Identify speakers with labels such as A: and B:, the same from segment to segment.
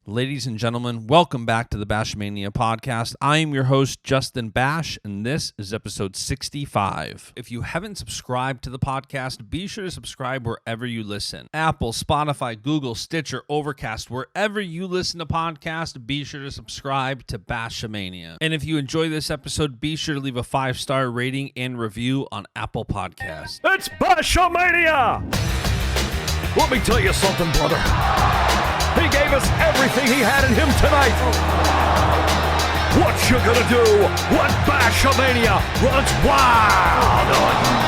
A: Ladies and gentlemen, welcome back to the Baschamania podcast. I am your host, Justin Bash, and this is episode 65. If you haven't subscribed to the podcast, be sure to subscribe wherever you listen. Apple, Spotify, Google, Stitcher, Overcast, wherever you listen to podcasts, be sure to subscribe to Baschamania. And if you enjoy this episode, be sure to leave a 5-star rating and review on Apple Podcasts.
B: It's Baschamania! Let me tell you something, brother. He gave us everything he had in him tonight. What you gonna do when Baschamania runs wild on you?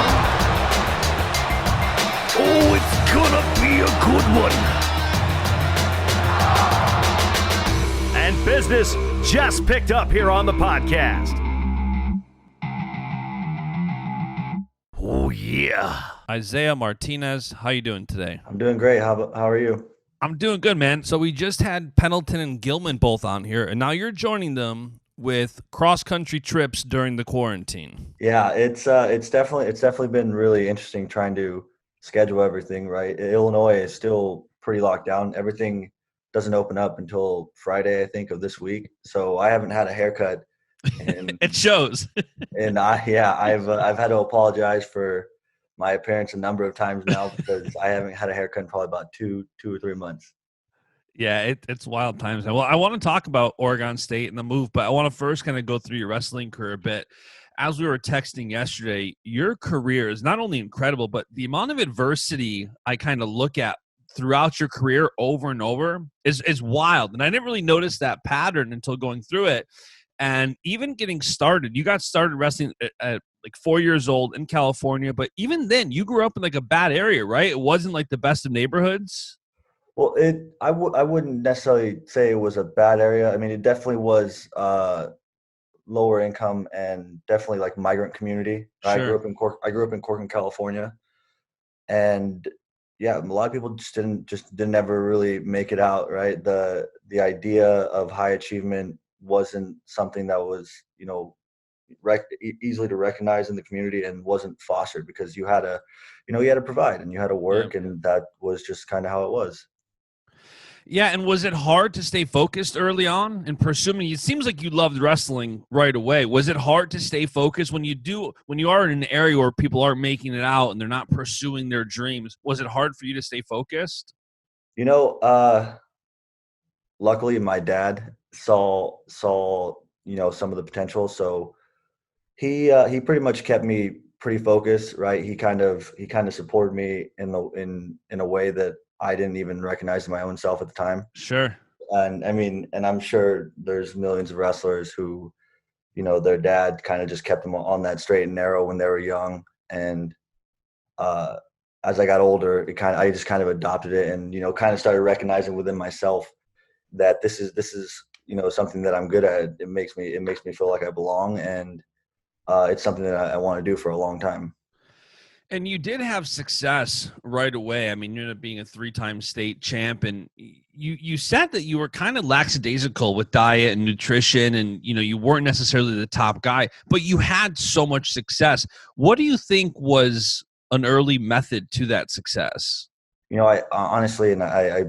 B: Oh, it's gonna be a good one. And business just picked up here on the podcast. Oh, yeah.
A: Isaiah Martinez, how you doing today?
C: I'm doing great. How are you?
A: I'm doing good, man. So we just had Pendleton and Gilman both on here, and now you're joining them with cross-country trips during the quarantine.
C: Yeah, it's definitely been really interesting trying to schedule everything, right? Illinois is still pretty locked down. Everything doesn't open up until Friday, I think, of this week. So I haven't had a haircut. And
A: It shows.
C: and I've had to apologize for my appearance a number of times now because I haven't had a haircut in probably about two or 3 months.
A: Yeah, it's wild times. Well, I want to talk about Oregon State and the move, but I want to first kind of go through your wrestling career a bit. As we were texting yesterday, your career is not only incredible, but the amount of adversity I kind of look at throughout your career over and over is wild. And I didn't really notice that pattern until going through it. And even getting started, you got started wrestling at like 4 years old in California, but even then you grew up in like a bad area, right? It wasn't like the best of neighborhoods.
C: Well, I wouldn't necessarily say it was a bad area. I mean, it definitely was lower income and definitely like migrant community.
A: Sure.
C: I grew up in Corcoran, California, and yeah, a lot of people just didn't ever really make it out. Right, the idea of high achievement wasn't something that was easily to recognize in the community and wasn't fostered because you had to provide and you had to work, and that was just kind of how it was.
A: Yeah, and was it hard to stay focused early on in pursuing? It seems like you loved wrestling right away. Was it hard to stay focused when you are in an area where people aren't making it out and they're not pursuing their dreams? Was it hard for you to stay focused?
C: Luckily my dad saw some of the potential, so he pretty much kept me pretty focused, right? He kind of supported me in a way that I didn't even recognize in my own self at the time.
A: Sure.
C: And I mean, and I'm sure there's millions of wrestlers who, their dad kind of just kept them on that straight and narrow when they were young. And as I got older, I just kind of adopted it and, kind of started recognizing within myself that this is something that I'm good at. It makes me feel like I belong, and it's something that I want to do for a long time.
A: And you did have success right away. I mean, you ended up being a 3-time state champ, and you said that you were kind of lackadaisical with diet and nutrition, and you weren't necessarily the top guy, but you had so much success. What do you think was an early method to that success?
C: I honestly, and I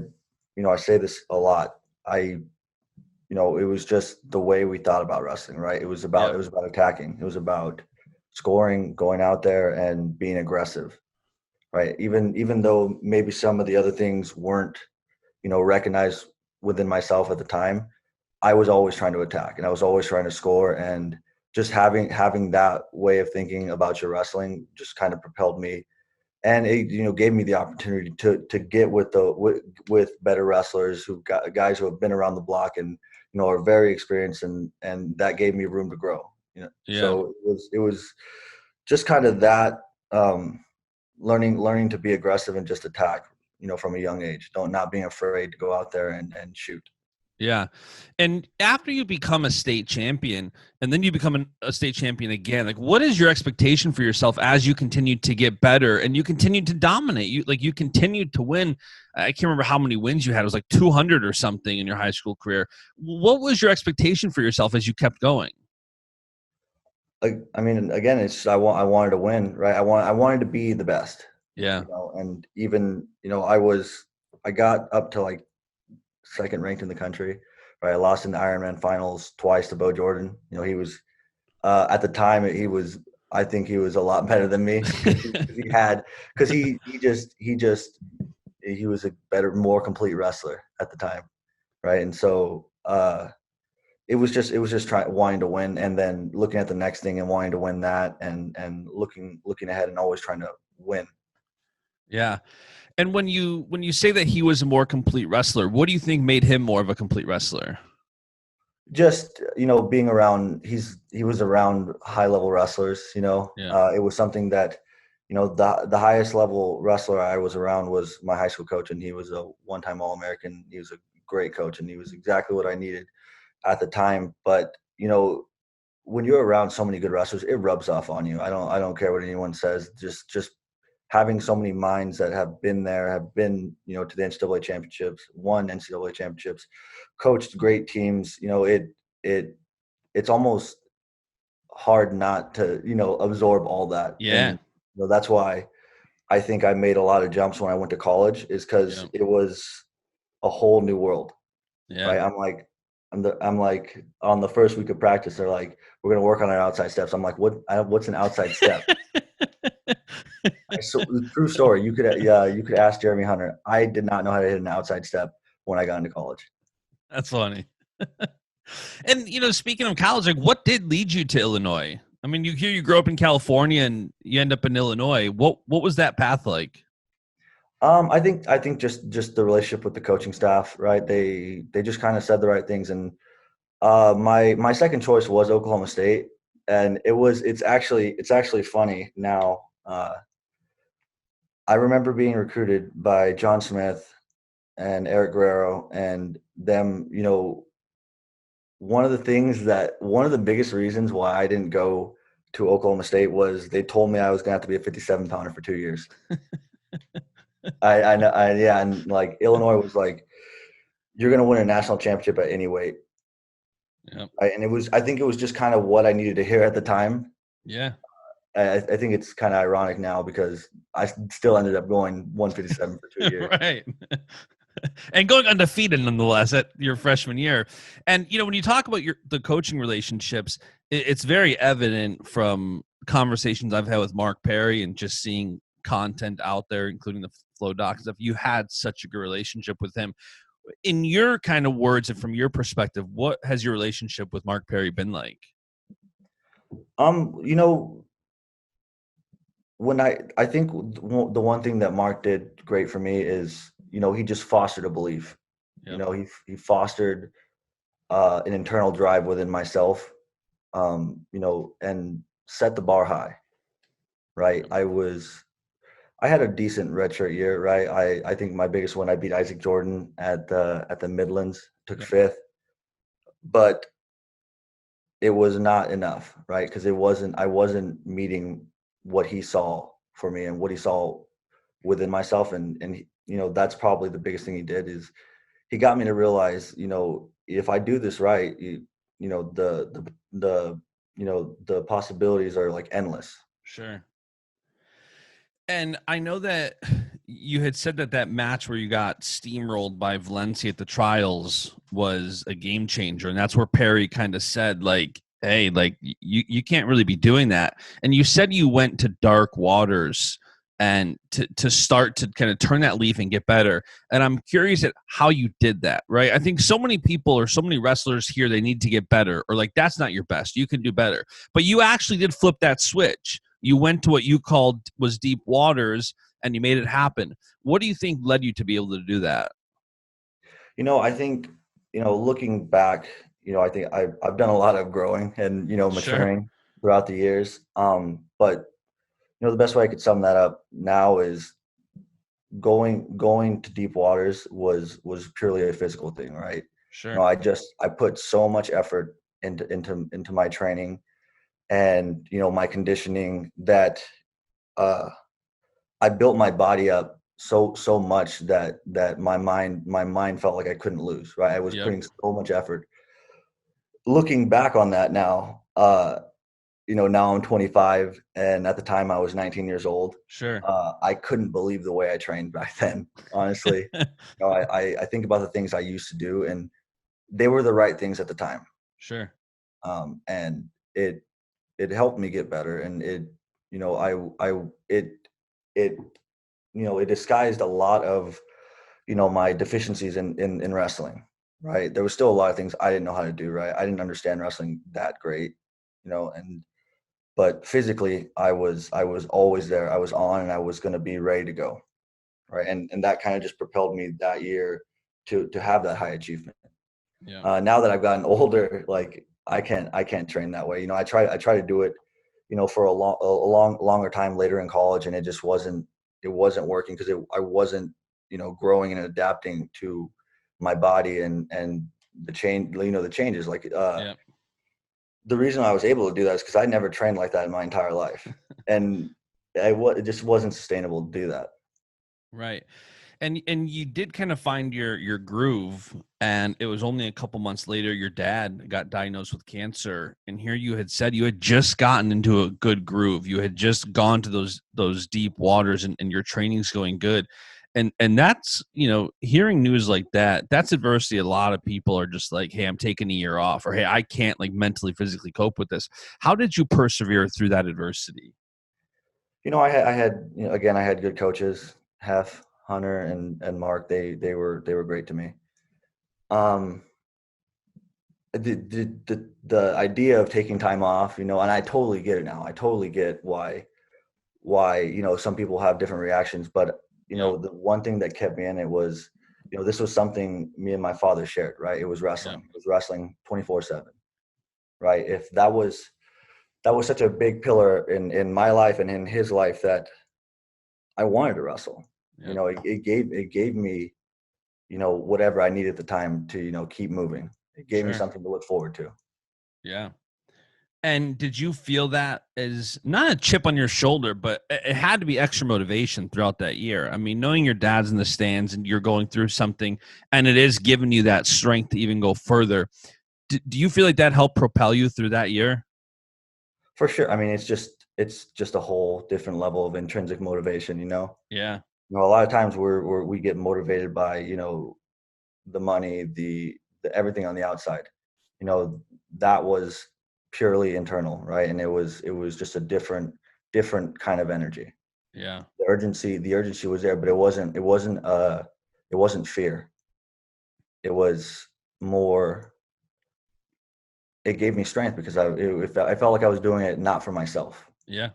C: say this a lot. It was just the way we thought about wrestling, right? It was about attacking. It was about scoring, going out there and being aggressive, right? Even though maybe some of the other things weren't, recognized within myself at the time, I was always trying to attack and I was always trying to score, and just having that way of thinking about your wrestling just kind of propelled me, and it gave me the opportunity to get with better wrestlers guys who have been around the block and are very experienced, and that gave me room to grow.
A: Yeah.
C: So it was just kind of that learning to be aggressive and just attack, from a young age. Not being afraid to go out there and shoot.
A: Yeah. And after you become a state champion and then you become a state champion again, like what is your expectation for yourself as you continue to get better and you continue to dominate? You continued to win. I can't remember how many wins you had. It was like 200 or something in your high school career. What was your expectation for yourself as you kept going?
C: I mean, again, it's I wanted to win, right? I wanted to be the best.
A: Yeah.
C: And even I got up to like second ranked in the country. Right, I lost in the Ironman finals twice to Bo Jordan. You know, he was at the time I think he was a lot better than me because he was a better, more complete wrestler at the time, right? And so it was just wanting to win, and then looking at the next thing and wanting to win that, and looking ahead and always trying to win.
A: Yeah. And when you say that he was a more complete wrestler, what do you think made him more of a complete wrestler?
C: Just, you know, being around, he was around high level wrestlers, you know.
A: Yeah.
C: It was something that, you know, the highest level wrestler I was around was my high school coach, and he was a one-time All-American. He was a great coach, and he was exactly what I needed at the time. But, you know, when you're around so many good wrestlers, it rubs off on you. I don't care what anyone says. Just having so many minds that have been there, have been, you know, to the NCAA championships, won NCAA championships, coached great teams. You know, it's almost hard not to, you know, absorb all that.
A: Yeah.
C: And, you know, that's why I think I made a lot of jumps when I went to college, is because it was a whole new world.
A: Yeah.
C: Right. I'm like on the first week of practice, they're like, we're going to work on our outside steps. I'm like, what's an outside step? So true story. You could ask Jeremy Hunter. I did not know how to hit an outside step when I got into college.
A: That's funny. And, you know, speaking of college, like, what did lead you to Illinois? I mean, you grew up in California and you end up in Illinois. What was that path like?
C: I think just the relationship with the coaching staff, right? They just kind of said the right things. And my second choice was Oklahoma State, and it's actually funny now. I remember being recruited by John Smith and Eric Guerrero, and them, you know, one of the biggest reasons why I didn't go to Oklahoma State was they told me I was going to have to be a 57 pounder for 2 years. Yeah. And like Illinois was like, you're going to win a national championship at any weight.
A: Yep.
C: And I think it was just kind of what I needed to hear at the time.
A: Yeah.
C: I think it's kind of ironic now because I still ended up going 157 for 2 years.
A: Right. And going undefeated nonetheless at your freshman year. And, you know, when you talk about the coaching relationships, it's very evident from conversations I've had with Mark Perry and just seeing content out there, including the Flow Doc stuff. You had such a good relationship with him. In your kind of words and from your perspective, what has your relationship with Mark Perry been like?
C: You know, when I think the one thing that Mark did great for me is, you know, he just fostered a belief. Yep. You know, he fostered an internal drive within myself, you know, and set the bar high. Right. I had a decent redshirt year. Right. I think my biggest one, I beat Isaac Jordan at the Midlands, took fifth, but it was not enough. Right. Because I wasn't meeting what he saw for me and what he saw within myself. And you know, that's probably the biggest thing he did, is he got me to realize, you know, if I do this right, you know, the you know, the possibilities are like endless.
A: Sure. And I know that you had said that match where you got steamrolled by Valencia at the trials was a game changer. And that's where Perry kind of said, like, hey, like you can't really be doing that. And you said you went to dark waters and to start to kind of turn that leaf and get better. And I'm curious at how you did that, right? I think so many people or so many wrestlers here, they need to get better, or like, that's not your best. You can do better. But you actually did flip that switch. You went to what you called was deep waters and you made it happen. What do you think led you to be able to do that?
C: You know, I think, you know, looking back, you know, I think I've done a lot of growing and, you know, maturing throughout the years. But, you know, the best way I could sum that up now is going to deep waters was purely a physical thing, right?
A: Sure.
C: You know, I put so much effort into my training and, you know, my conditioning that I built my body up so much that my mind felt like I couldn't lose, right? I was putting so much effort. Looking back on that now, now I'm 25, and at the time I was 19 years old.
A: Sure.
C: I couldn't believe the way I trained back then, honestly. I think about the things I used to do, and they were the right things at the time.
A: Sure.
C: And it helped me get better, and it disguised a lot of, my deficiencies in wrestling, right? There was still a lot of things I didn't know how to do, right? I didn't understand wrestling that great, but physically I was always there. I was on, and I was going to be ready to go, right? And that kind of just propelled me that year to have that high achievement.
A: Yeah.
C: Now that I've gotten older, like I can't train that way. I try to do it, for a longer time later in college, and it just wasn't working because I wasn't, growing and adapting to my body and the changes. Like
A: Yeah.
C: the reason I was able to do that is because I never trained like that in my entire life, and it just wasn't sustainable to do that.
A: Right. And you did kind of find your groove, and it was only a couple months later your dad got diagnosed with cancer, and here you had said you had just gotten into a good groove. You had just gone to those deep waters, and your training's going good. And that's, hearing news like that, that's adversity. A lot of people are just like, hey, I'm taking a year off, or hey, I can't like mentally, physically cope with this. How did you persevere through that adversity?
C: I had again, I had good coaches, Hef, Hunter, and Mark. They were great to me. The idea of taking time off, and I totally get it now. I totally get why some people have different reactions, but the one thing that kept me in it was, this was something me and my father shared, right? It was wrestling.
A: Yeah.
C: It was wrestling 24/7, right? If that was such a big pillar in my life and in his life that I wanted to wrestle.
A: Yeah.
C: It gave me, whatever I needed at the time to, keep moving. It gave me
A: Sure.
C: something to look forward to.
A: Yeah. And did you feel that as not a chip on your shoulder, but it had to be extra motivation throughout that year? I mean, knowing your dad's in the stands and you're going through something, and it is giving you that strength to even go further. Do you feel like that helped propel you through that year?
C: For sure. I mean, it's just a whole different level of intrinsic motivation,
A: Yeah.
C: A lot of times we get motivated by, the money, the everything on the outside. That was purely internal, right? And it was just a different kind of energy.
A: Yeah.
C: The urgency was there, but it wasn't fear. It was more, it gave me strength because I felt like I was doing it not for myself.
A: Yeah.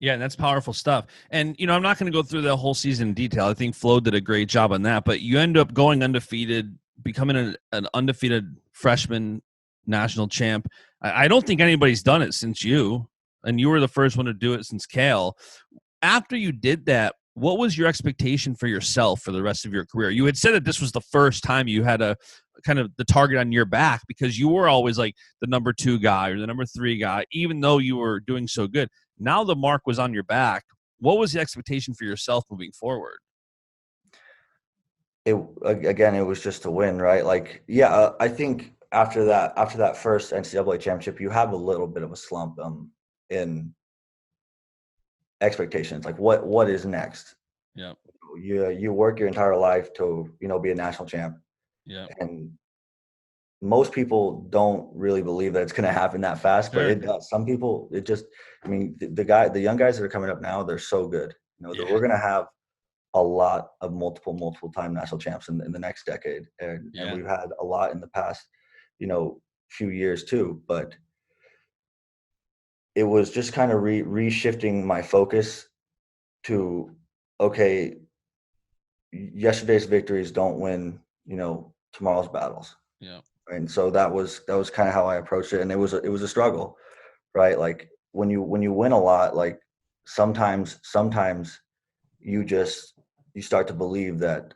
A: Yeah, and that's powerful stuff. And, I'm not going to go through the whole season in detail. I think Flo did a great job on that, but you end up going undefeated, becoming an undefeated freshman national champ. I don't think anybody's done it since you, and you were the first one to do it since Kale. After you did that, what was your expectation for yourself for the rest of your career? You had said that this was the first time you had a kind of the target on your back because you were always like the number 2 guy or the number 3 guy, even though you were doing so good. Now the mark was on your back. What was the expectation for yourself moving forward?
C: It was just to win, right? Like, yeah, I think after that first NCAA championship, you have a little bit of a slump in expectations. Like, what is next?
A: Yeah.
C: You work your entire life to be a national champ,
A: Yeah.
C: and most people don't really believe that it's going to happen that fast, but
A: Sure.
C: it does. Some people, it just, I mean, the young guys that are coming up now, they're so good. That we're going to have a lot of multiple time national champs in the next decade, and we've had a lot in the past, few years too. But it was just kind of reshifting my focus to, okay, yesterday's victories don't win, tomorrow's battles.
A: Yeah.
C: And so that was kind of how I approached it, and it was a struggle, right? Like when you win a lot, like sometimes you start to believe that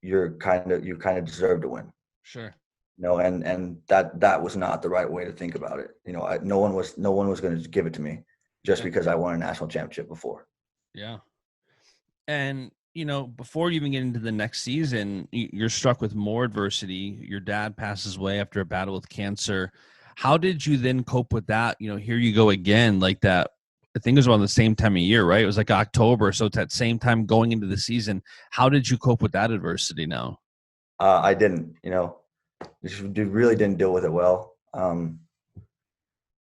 C: you kind of deserve to win.
A: Sure.
C: And that was not the right way to think about it. No one was going to give it to me just because I won a national championship before.
A: Yeah. And, before you even get into the next season, you're struck with more adversity. Your dad passes away after a battle with cancer. How did you then cope with that? Here you go again, like that. I think it was around the same time of year, right? It was like October. So it's that same time going into the season. How did you cope with that adversity now?
C: I didn't, just really didn't deal with it well.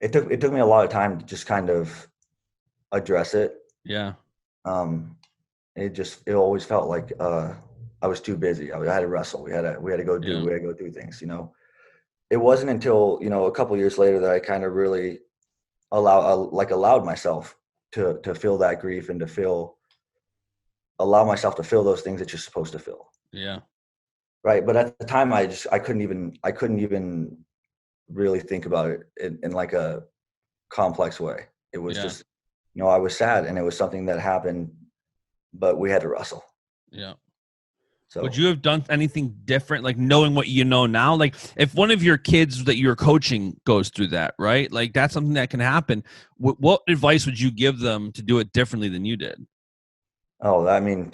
C: It took me a lot of time to just kind of address it.
A: Yeah.
C: It always felt like I was too busy. I had to wrestle. We had to go do things. It wasn't until a couple years later that I kind of really allowed myself to feel that grief and allow myself to feel those things that you're supposed to feel.
A: Yeah.
C: Right. But at the time, I couldn't even really think about it in like a complex way. It was just, I was sad, and it was something that happened, but we had to wrestle.
A: Yeah.
C: So
A: would you have done anything different, like knowing what you know now? Like if one of your kids that you're coaching goes through that, right? Like that's something that can happen. What advice would you give them to do it differently than you did?
C: Oh, I mean,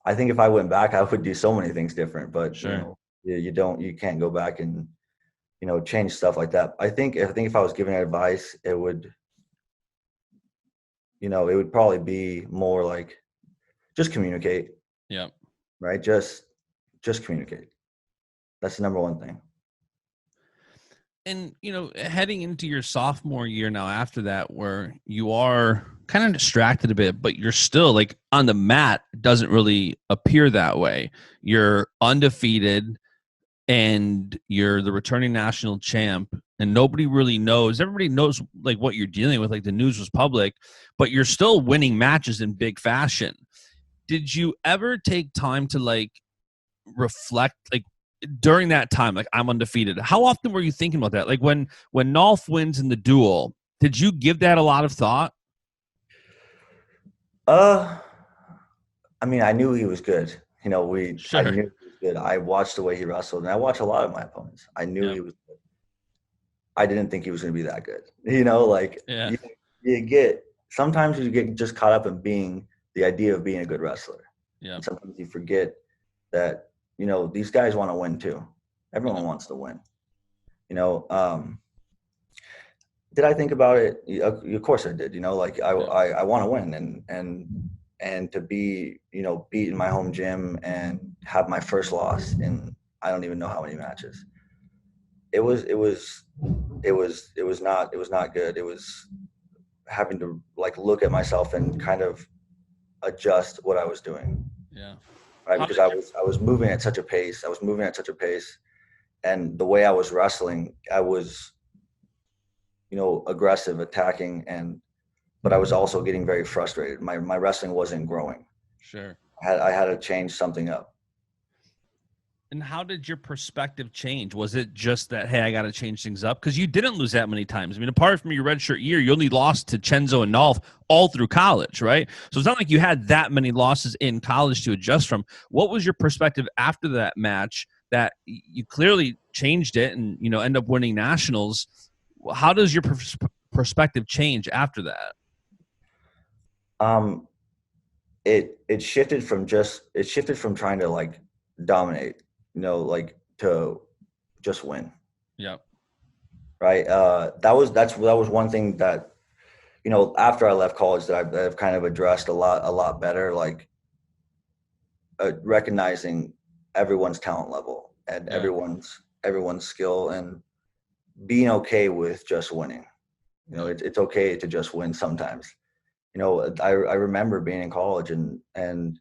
C: I think if I went back, I would do so many things different, but
A: Sure.
C: you can't go back and, change stuff like that. I think if I was giving advice, it would probably be more like just communicate.
A: Yeah.
C: Right. Just communicate. That's the number one thing.
A: And, heading into your sophomore year now after that, where you are kind of distracted a bit, but you're still like on the mat, doesn't really appear that way. You're undefeated and you're the returning national champ, and nobody really knows. Everybody knows like what you're dealing with, like the news was public, but you're still winning matches in big fashion. Did you ever take time to like reflect, like during that time, like I'm undefeated? How often were you thinking about that? Like when Nolf wins in the duel, did you give that a lot of thought?
C: I mean, I knew he was good.
A: Sure.
C: I knew he was good. I watched the way he wrestled, and I watched a lot of my opponents. I knew he was good. I didn't think he was going to be that good. Sometimes you get just caught up in being the idea of being a good wrestler.
A: Yeah.
C: And sometimes you forget that, these guys want to win too. Everyone wants to win. Did I think about it? Of course I did. I want to win, and to be, beat in my home gym and have my first loss in I don't even know how many matches. It was not good. It was having to like look at myself and kind of adjust what I was doing.
A: Yeah.
C: Right. Because I was moving at such a pace. And the way I was wrestling, I was, aggressive, attacking, but I was also getting very frustrated. My wrestling wasn't growing.
A: Sure.
C: I had to change something up.
A: And how did your perspective change? Was it just that, hey, I got to change things up? Because you didn't lose that many times. I mean, apart from your redshirt year, you only lost to Chenzo and Nolf all through college, right? So it's not like you had that many losses in college to adjust from. What was your perspective after that match that you clearly changed it and, end up winning nationals? How does your perspective change after that?
C: It shifted from trying to like dominate, like to just win.
A: Yeah.
C: Right. That was one thing that, after I left college that I've kind of addressed a lot better, like recognizing everyone's talent level and everyone's skill, and being okay with just winning. It's okay to just win sometimes. I remember being in college and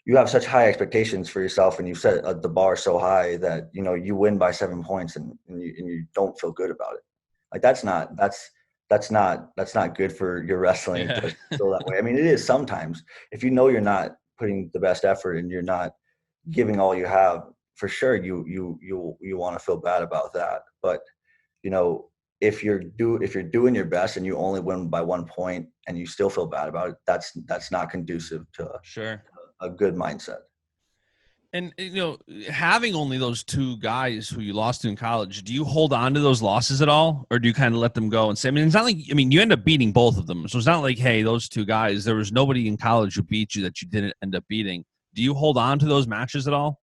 C: you have such high expectations for yourself, and you set the bar so high that, you win by 7 points and you don't feel good about it. Like that's not good for your wrestling to feel that way. I mean, it is sometimes if you're not putting the best effort and you're not giving all you have, for sure you want to feel bad about that. But, if you're doing your best and you only win by 1 point and you still feel bad about it, that's not conducive to a good mindset.
A: And, having only those two guys who you lost to in college, do you hold on to those losses at all? Or do you kind of let them go and say, it's not like, you end up beating both of them. So it's not like, hey, those two guys, there was nobody in college who beat you that you didn't end up beating. Do you hold on to those matches at all?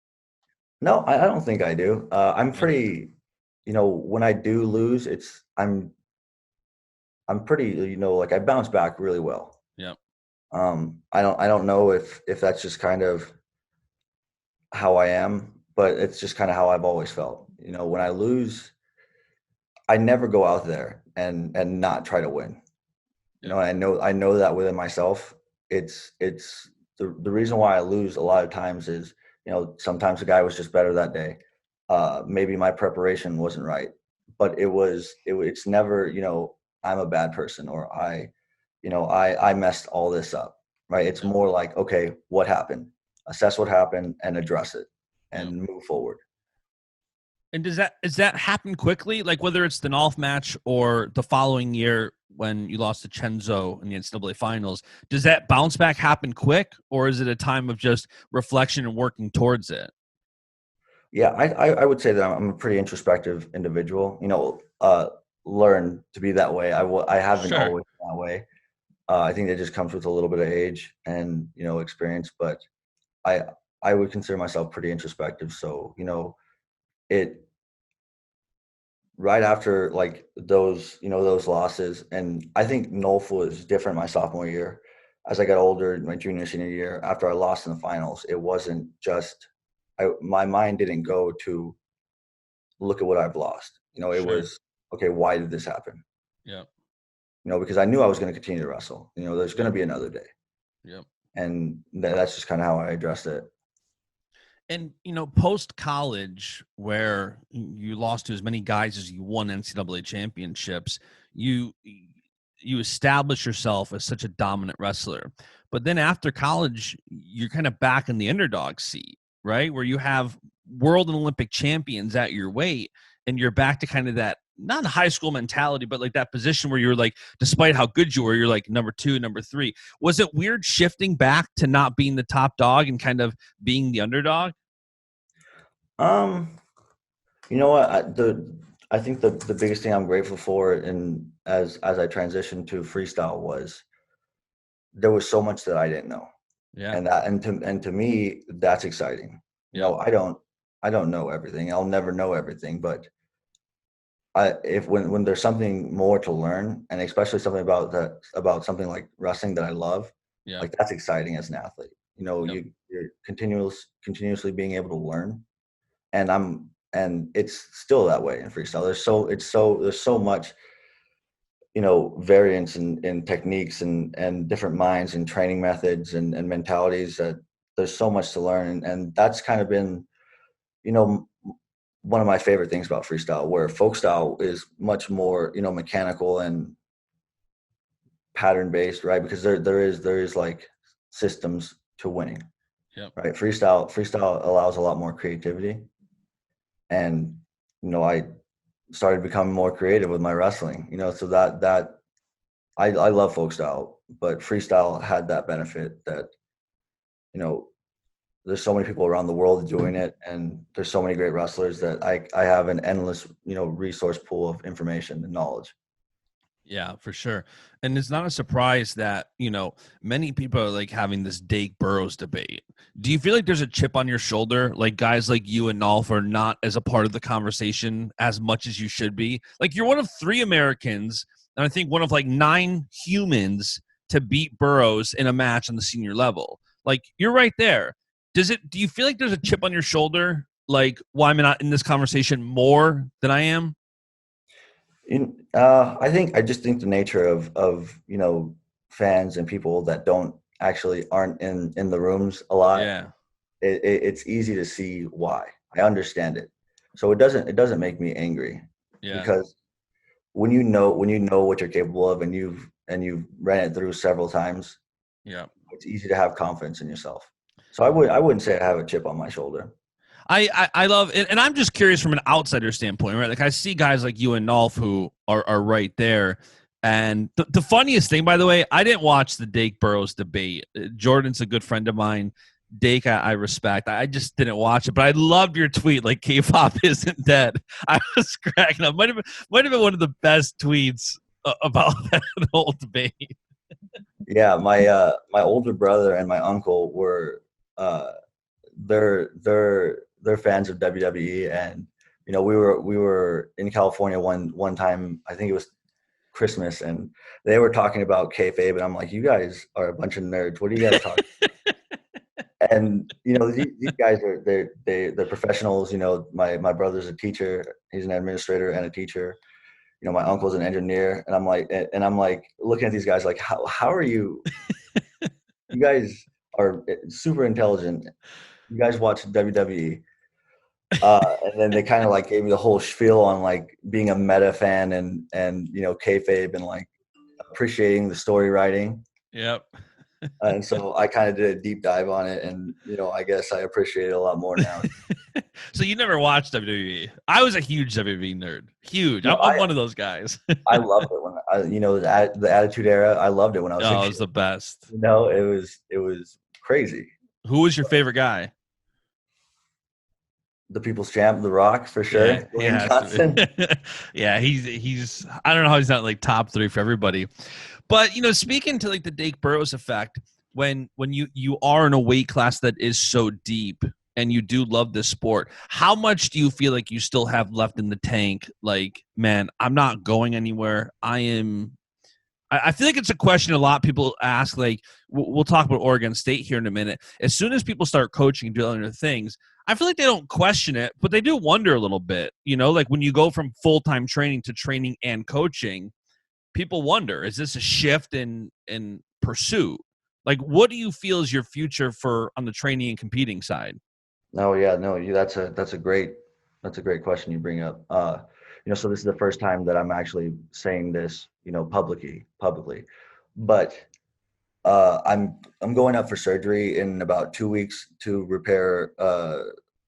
C: No, I don't think I do. I'm pretty when I do lose, I'm pretty, like I bounce back really well.
A: Yeah.
C: I don't know if that's just kind of how I am, but it's just kind of how I've always felt. When I lose, I never go out there and not try to win.
A: Yeah.
C: I know that within myself. It's the reason why I lose a lot of times is, sometimes the guy was just better that day. Maybe my preparation wasn't right, but it's never, I'm a bad person or I messed all this up, right? It's more like, okay, what happened? Assess what happened and address it and move forward.
A: And does that happen quickly? Like whether it's the Nolf match or the following year when you lost to Chenzo in the NCAA Finals, does that bounce back happen quick, or is it a time of just reflection and working towards it?
C: Yeah, I would say that I'm a pretty introspective individual. Learn to be that way. I haven't always been that way. I think that just comes with a little bit of age and experience. But I would consider myself pretty introspective. So it right after like those losses, and I think Nolf was different my sophomore year. As I got older, my junior senior year, after I lost in the finals, it wasn't just my mind didn't go to look at what I've lost. It was okay. Why did this happen?
A: Yeah.
C: Because I knew I was going to continue to wrestle. There's going to be another day.
A: Yep.
C: And that's just kind of how I addressed it.
A: And, post college, where you lost to as many guys as you won NCAA championships, you establish yourself as such a dominant wrestler. But then after college, you're kind of back in the underdog seat, right? Where you have world and Olympic champions at your weight, and you're back to kind of that, not high school mentality, but like that position where you're like, despite how good you were, you're like number 2, number 3. Was it weird shifting back to not being the top dog and kind of being the underdog?
C: You know what? I think the biggest thing I'm grateful for, and as I transitioned to freestyle, was there was so much that I didn't know.
A: Yeah.
C: And to me, that's exciting. I don't know everything. I'll never know everything, but when there's something more to learn, and especially something about something like wrestling that I love, like that's exciting as an athlete. You're continuously being able to learn, and it's still that way in freestyle. There's so much, variance in techniques and different minds and training methods and mentalities, that there's so much to learn. And that's kind of been, one of my favorite things about freestyle, where folk style is much more, mechanical and pattern based, right? Because there is like systems to winning.
A: Yep.
C: Right. Freestyle allows a lot more creativity. And, I started becoming more creative with my wrestling, so that I love folk style, but freestyle had that benefit that, there's so many people around the world doing it, and there's so many great wrestlers that I have an endless, resource pool of information and knowledge.
A: Yeah, for sure. And it's not a surprise that, many people are like having this Dake Burrows debate. Do you feel like there's a chip on your shoulder? Like guys like you and Nolf are not as a part of the conversation as much as you should be. Like you're one of 3 Americans, and I think one of like 9 humans to beat Burrows in a match on the senior level. Like you're right there. Do you feel like there's a chip on your shoulder? Like, why am I not in this conversation more than I am?
C: I just think the nature of fans and people that aren't in the rooms a lot.
A: Yeah.
C: It's easy to see why. I understand it, so it doesn't make me angry.
A: Yeah.
C: Because when you know what you're capable of, and you've ran it through several times,
A: Yeah,
C: it's easy to have confidence in yourself. So I wouldn't say I have a chip on my shoulder.
A: I love it, and I'm just curious from an outsider standpoint, right? Like I see guys like you and Nolf who are right there. And the funniest thing, by the way, I didn't watch the Dake Burrows debate. Jordan's a good friend of mine. Dake, I respect. I just didn't watch it, but I loved your tweet. Like K-pop isn't dead. I was cracking up. Might have been one of the best tweets about that whole debate.
C: Yeah, my older brother and my uncle were they're fans of WWE, and we were in California one time, I think it was Christmas, and they were talking about kayfabe, and I'm like, you guys are a bunch of nerds. What are you guys talking about? And these guys they're professionals. My brother's a teacher. He's an administrator and a teacher. My uncle's an engineer, and I'm like looking at these guys like, how are you? You guys are super intelligent. You guys watch WWE. And then they kind of like gave me the whole spiel on like being a meta fan and kayfabe and like appreciating the story writing.
A: Yep.
C: And so I kind of did a deep dive on it, and I guess I appreciate it a lot more now.
A: So you never watched WWE? I was a huge WWE nerd. Huge. I'm one of those guys.
C: I loved it when the Attitude Era. I loved it when I was.
A: Oh, it was the best.
C: It was crazy.
A: Who was your favorite guy?
C: The People's Champ, The Rock, for sure.
A: Yeah, he's. I don't know how he's not like top 3 for everybody, but speaking to like the Dake Burrows effect, when you are in a weight class that is so deep and you do love this sport, how much do you feel like you still have left in the tank? Like, man, I'm not going anywhere. I feel like it's a question a lot of people ask. Like, we'll talk about Oregon State here in a minute. As soon as people start coaching and doing other things, I feel like they don't question it, but they do wonder a little bit. Like when you go from full-time training to training and coaching, people wonder, is this a shift in pursuit? Like, what do you feel is your future for on the training and competing side?
C: That's a great question you bring up. So this is the first time that I'm actually saying this, publicly. But I'm going up for surgery in about 2 weeks to repair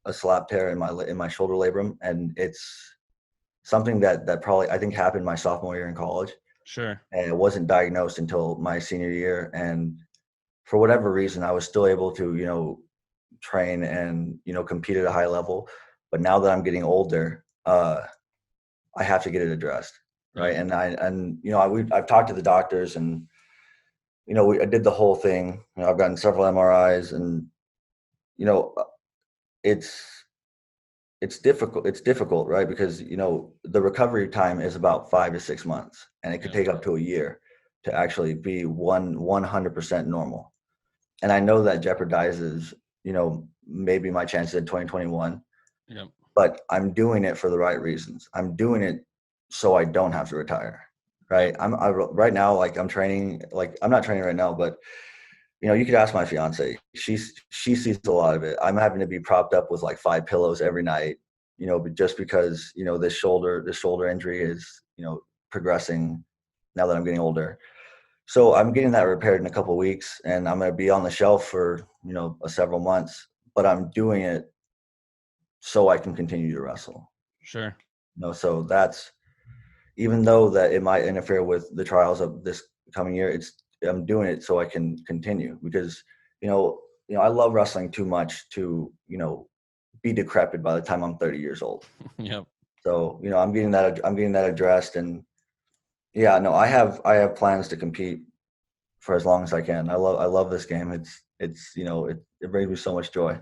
C: a slap tear in my shoulder labrum, and it's something that probably I think happened my sophomore year in college.
A: Sure.
C: And it wasn't diagnosed until my senior year, and for whatever reason, I was still able to train and compete at a high level. But now that I'm getting older, I have to get it addressed, right? And I've talked to the doctors, and I did the whole thing. I've gotten several MRIs, and it's difficult. It's difficult, right? Because the recovery time is about 5 to 6 months, and it could take up to a year to actually be 100% normal. And I know that jeopardizes maybe my chances in 2021.
A: Yep.
C: But I'm doing it for the right reasons. I'm doing it so I don't have to retire, right? Right now, like I'm training, like I'm not training right now, but you could ask my fiance. She sees a lot of it. I'm having to be propped up with like 5 pillows every night, just because this shoulder injury is progressing now that I'm getting older. So I'm getting that repaired in a couple of weeks, and I'm going to be on the shelf for several months. But I'm doing it so I can continue to wrestle.
A: Sure.
C: So that's, even though that it might interfere with the trials of this coming year, I'm doing it so I can continue, because I love wrestling too much to be decrepit by the time I'm 30 years old.
A: Yep.
C: So I'm getting that addressed, and I have plans to compete for as long as I can. I love this game. It brings me so much joy.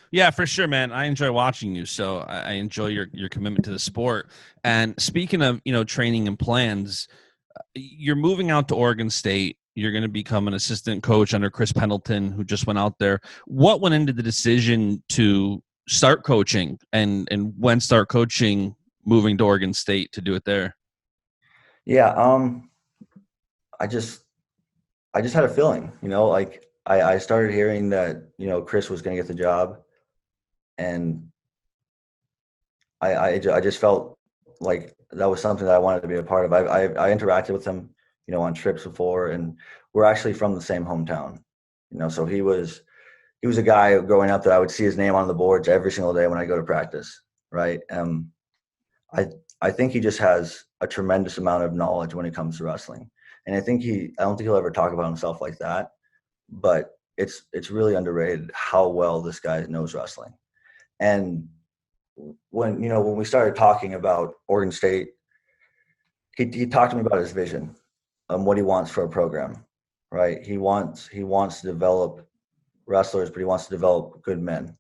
A: Yeah, for sure, man. I enjoy watching you, so I enjoy your commitment to the sport. And speaking of training and plans, you're moving out to Oregon State. You're going to become an assistant coach under Chris Pendleton, who just went out there. What went into the decision to start coaching, and when start coaching, moving to Oregon State to do it there?
C: Yeah, I just had a feeling, like I started hearing that Chris was going to get the job, and I just felt like that was something that I wanted to be a part of. I interacted with him, on trips before, and we're actually from the same hometown, so he was a guy growing up that I would see his name on the boards every single day when I go to practice, right? I think he just has a tremendous amount of knowledge when it comes to wrestling, and I don't think he'll ever talk about himself like that, but it's really underrated how well this guy knows wrestling. And when we started talking about Oregon State, he talked to me about his vision, what he wants for a program, right? He wants to develop wrestlers, but he wants to develop good men.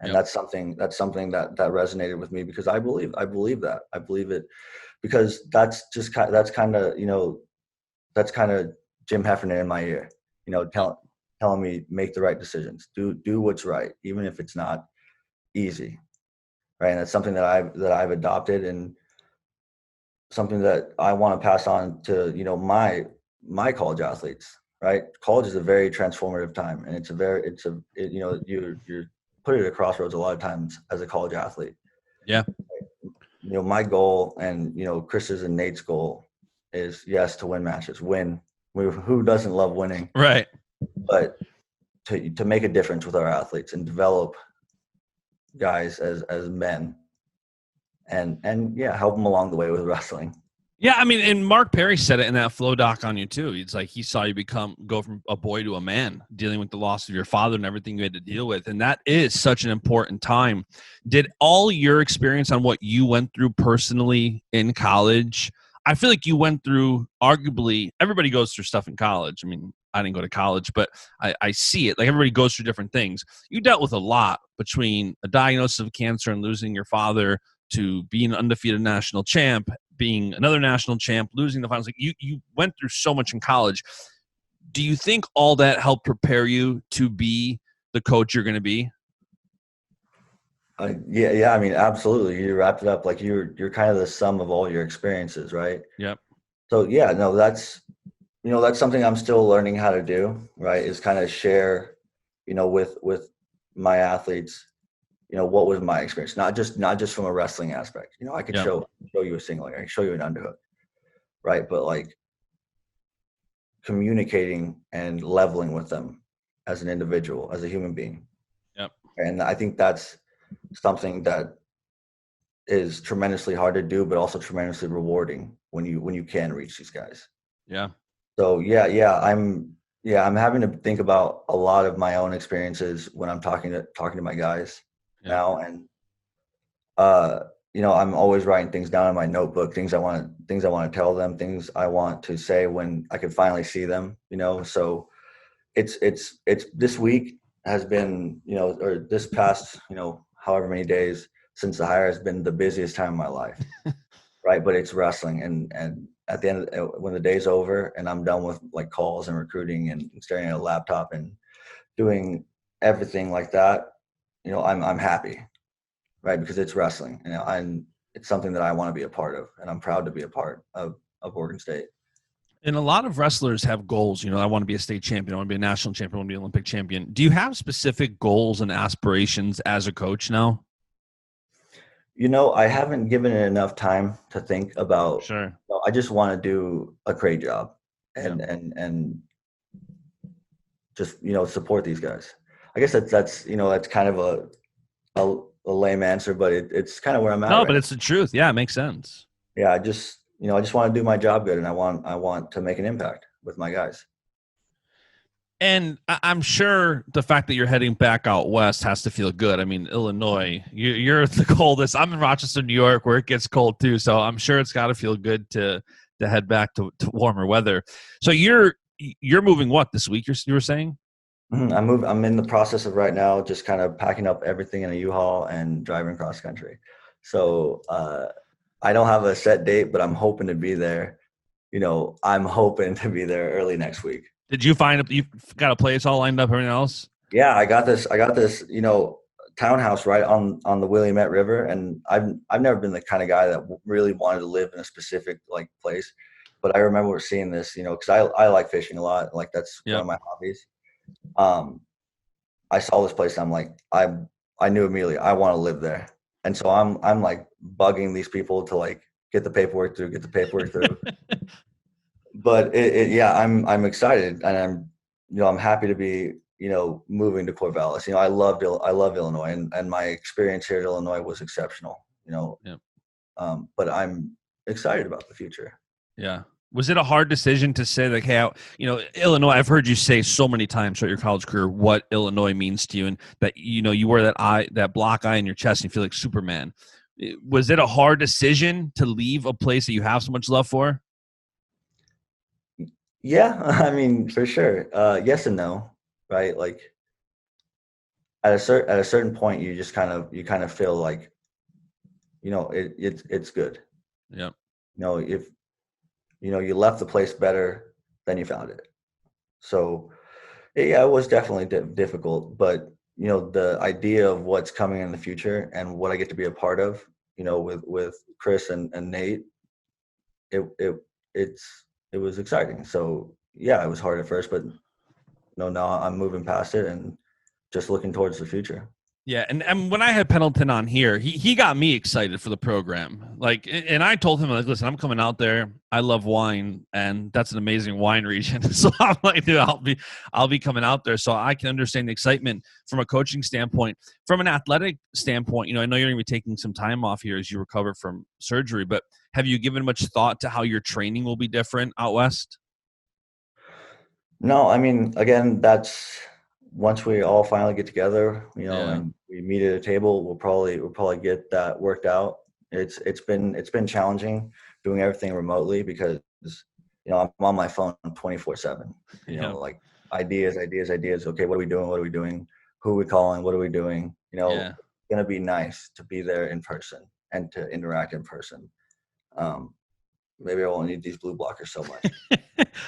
C: And that's something that resonated with me, because I believe it, because that's kind of Jim Heffernan in my ear, telling me make the right decisions, do what's right, even if it's not easy, right? And that's something that I've adopted, and something that I want to pass on to my college athletes. Right, college is a very transformative time, and you're put at a crossroads a lot of times as a college athlete.
A: Yeah.
C: My goal, and Chris's and Nate's goal, is yes to win matches. Who doesn't love winning?
A: Right.
C: But to make a difference with our athletes and develop guys as men, and help them along the way with wrestling.
A: Yeah, I mean, and Mark Perry said it in that Flow doc on you too. It's like he saw you go from a boy to a man, dealing with the loss of your father and everything you had to deal with, and that is such an important time. Did all your experience on what you went through personally in college? I feel like you went through, arguably, everybody goes through stuff in college. I mean, I didn't go to college, but I see it. Like, everybody goes through different things. You dealt with a lot, between a diagnosis of cancer and losing your father, to being an undefeated national champ, being another national champ, losing the finals. Like, you went through so much in college. Do you think all that helped prepare you to be the coach you're going to be?
C: Yeah. I mean, absolutely. You wrapped it up. Like, you're kind of the sum of all your experiences, right?
A: Yep.
C: So yeah, no, that's something I'm still learning how to do, right? Is kind of share, with my athletes, what was my experience, not just from a wrestling aspect. I could show you a single, I can show you an underhook, right? But like, communicating and leveling with them as an individual, as a human being.
A: Yep. And
C: I think that's something that is tremendously hard to do, but also tremendously rewarding when you can reach these guys.
A: Yeah.
C: So I'm having to think about a lot of my own experiences when I'm talking to my guys now, and I'm always writing things down in my notebook, things I want to tell them, things I want to say when I can finally see them. So it's this week has been, or this past, however many days since the hire has been the busiest time of my life. Right. But it's wrestling. And at the end, when the day's over and I'm done with like calls and recruiting and staring at a laptop and doing everything like that, I'm happy. Right. Because it's wrestling, and it's something that I want to be a part of, and I'm proud to be a part of Oregon State.
A: And a lot of wrestlers have goals. I want to be a state champion. I want to be a national champion. I want to be an Olympic champion. Do you have specific goals and aspirations as a coach now?
C: I haven't given it enough time to think about.
A: Sure.
C: I just want to do a great job and just, support these guys. I guess that's kind of a lame answer, but it's kind of where I'm at.
A: No, but it's the truth. Yeah, it makes sense.
C: Yeah, I just want to do my job good, and I want to make an impact with my guys.
A: And I'm sure the fact that you're heading back out west has to feel good. I mean, Illinois, you're the coldest. I'm in Rochester, New York, where it gets cold too. So I'm sure it's got to feel good to head back to warmer weather. So you're moving what this week? You were saying?
C: Mm-hmm. I'm in the process of right now just kind of packing up everything in a U-Haul and driving cross country. So I don't have a set date, but I'm hoping to be there. I'm hoping to be there early next week.
A: Did you you've got a place all lined up, everything else?
C: Yeah, I got this, townhouse right on the Willamette River. And I've never been the kind of guy that really wanted to live in a specific like place. But I remember seeing this, because I like fishing a lot. Like, that's one of my hobbies. I saw this place. And I'm like, I knew immediately I want to live there. And so I'm like bugging these people to like get the paperwork through. But I'm excited, and I'm happy to be, moving to Corvallis. I love Illinois, and my experience here at Illinois was exceptional, but I'm excited about the future.
A: Yeah. Was it a hard decision to say, like, hey, Illinois, I've heard you say so many times throughout your college career what Illinois means to you, and that, you wear that black eye in your chest and you feel like Superman. Was it a hard decision to leave a place that you have so much love for?
C: Yeah, I mean, for sure. Yes and no, right? Like, at a certain point, you kind of feel like, it's good.
A: Yeah.
C: If you left the place better than you found it. So yeah, it was definitely difficult, but the idea of what's coming in the future and what I get to be a part of, with Chris and Nate, it was exciting. So yeah, it was hard at first, but now I'm moving past it and just looking towards the future.
A: Yeah, and when I had Pendleton on here, he got me excited for the program. Like, and I told him, like, listen, I'm coming out there. I love wine, and that's an amazing wine region. So I'm like, dude, I'll be coming out there, so I can understand the excitement from a coaching standpoint. From an athletic standpoint, I know you're going to be taking some time off here as you recover from surgery, but have you given much thought to how your training will be different out west?
C: No, I mean, again, that's once we all finally get together,
A: Yeah.
C: and we meet at a table, we'll probably get that worked out. It's been challenging doing everything remotely because I'm on my phone 24/7.
A: Yeah.
C: Like ideas. Okay, what are we doing? What are we doing? Who are we calling? What are we doing?
A: Yeah.
C: It's gonna be nice to be there in person and to interact in person. Maybe I won't need these blue blockers so much.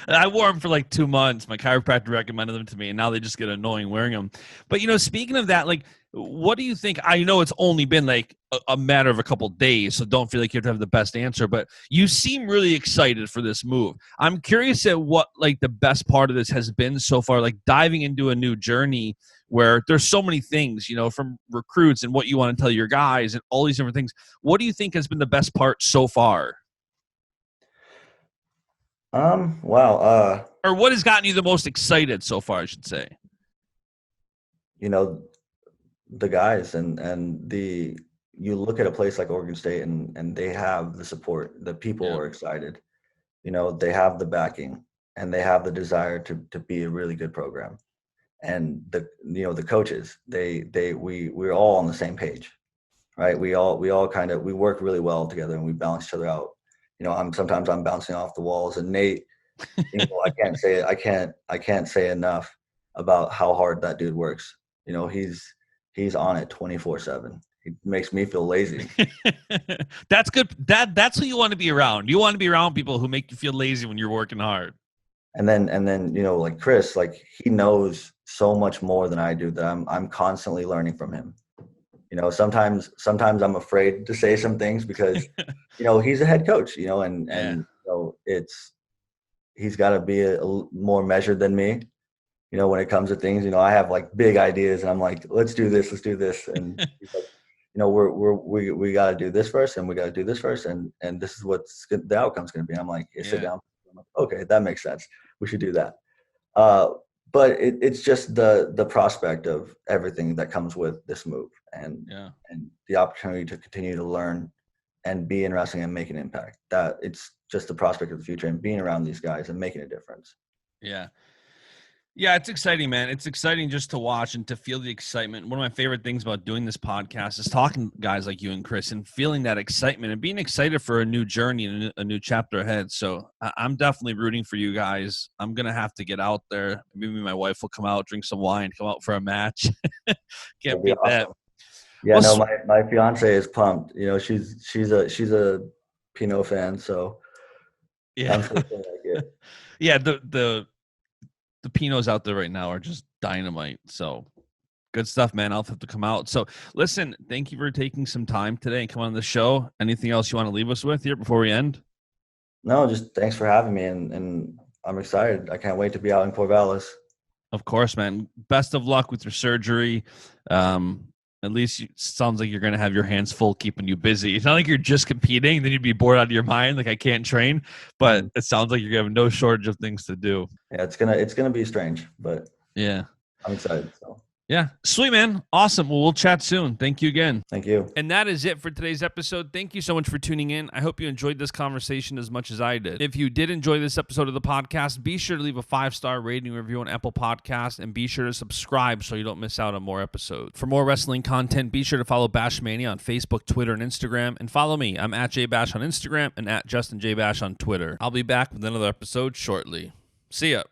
A: I wore them for like 2 months. My chiropractor recommended them to me, and now they just get annoying wearing them. But, speaking of that, like, what do you think? I know it's only been like a matter of a couple days, so don't feel like you have to have the best answer, but you seem really excited for this move. I'm curious at what, like, the best part of this has been so far, like diving into a new journey where there's so many things, from recruits and what you want to tell your guys and all these different things. What do you think has been the best part so far?
C: Wow.
A: Or what has gotten you the most excited so far, I should say?
C: The guys and you look at a place like Oregon State and they have the support. The people are excited. They have the backing and they have the desire to be a really good program. And the coaches, we're all on the same page, right? We all we work really well together and we balance each other out. Sometimes I'm bouncing off the walls, and Nate, I can't say enough about how hard that dude works. He's on it 24/7. He makes me feel lazy.
A: That's good. That's who you want to be around. You want to be around people who make you feel lazy when you're working hard.
C: And then like Chris, like he knows so much more than I do that I'm constantly learning from him. Sometimes I'm afraid to say some things because he's a head coach, and he's got to be a more measured than me. When it comes to things, I have like big ideas and I'm like, let's do this. And he's like, we got to do this first and we got to do this first. And this is what the outcome's going to be. And I'm like, sit down. I'm like, okay, that makes sense. We should do that. But it's just the prospect of everything that comes with this move and the opportunity to continue to learn and be in wrestling and make an impact. That it's just the prospect of the future and being around these guys and making a difference.
A: Yeah. Yeah, it's exciting, man. It's exciting just to watch and to feel the excitement. One of my favorite things about doing this podcast is talking to guys like you and Chris and feeling that excitement and being excited for a new journey and a new chapter ahead. So I'm definitely rooting for you guys. I'm going to have to get out there. Maybe my wife will come out, drink some wine, come out for a match. Can't beat that.
C: Yeah, well, no, my fiance is pumped. She's a Pinot fan, so
A: yeah.
C: I'm sure she'll like it.
A: Yeah, the Pinots out there right now are just dynamite. So good stuff, man. I'll have to come out. So listen, thank you for taking some time today and come on the show. Anything else you want to leave us with here before we end?
C: No, just thanks for having me. And I'm excited. I can't wait to be out in Corvallis.
A: Of course, man. Best of luck with your surgery. At least it sounds like you're going to have your hands full keeping you busy. It's not like you're just competing. Then you'd be bored out of your mind. Like, I can't train, but it sounds like you're going to have no shortage of things to do.
C: Yeah, it's gonna be strange, but
A: yeah,
C: I'm excited. So.
A: Yeah. Sweet, man. Awesome. Well, we'll chat soon. Thank you again.
C: Thank you.
A: And that is it for today's episode. Thank you so much for tuning in. I hope you enjoyed this conversation as much as I did. If you did enjoy this episode of the podcast, be sure to leave a 5-star rating and review on Apple Podcasts, and be sure to subscribe so you don't miss out on more episodes. For more wrestling content, be sure to follow Baschamania on Facebook, Twitter, and Instagram, and follow me. I'm at JBash on Instagram and at JustinJBash on Twitter. I'll be back with another episode shortly. See ya.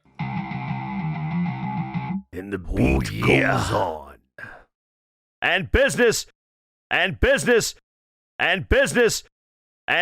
B: And the beat goes on. and business and business and business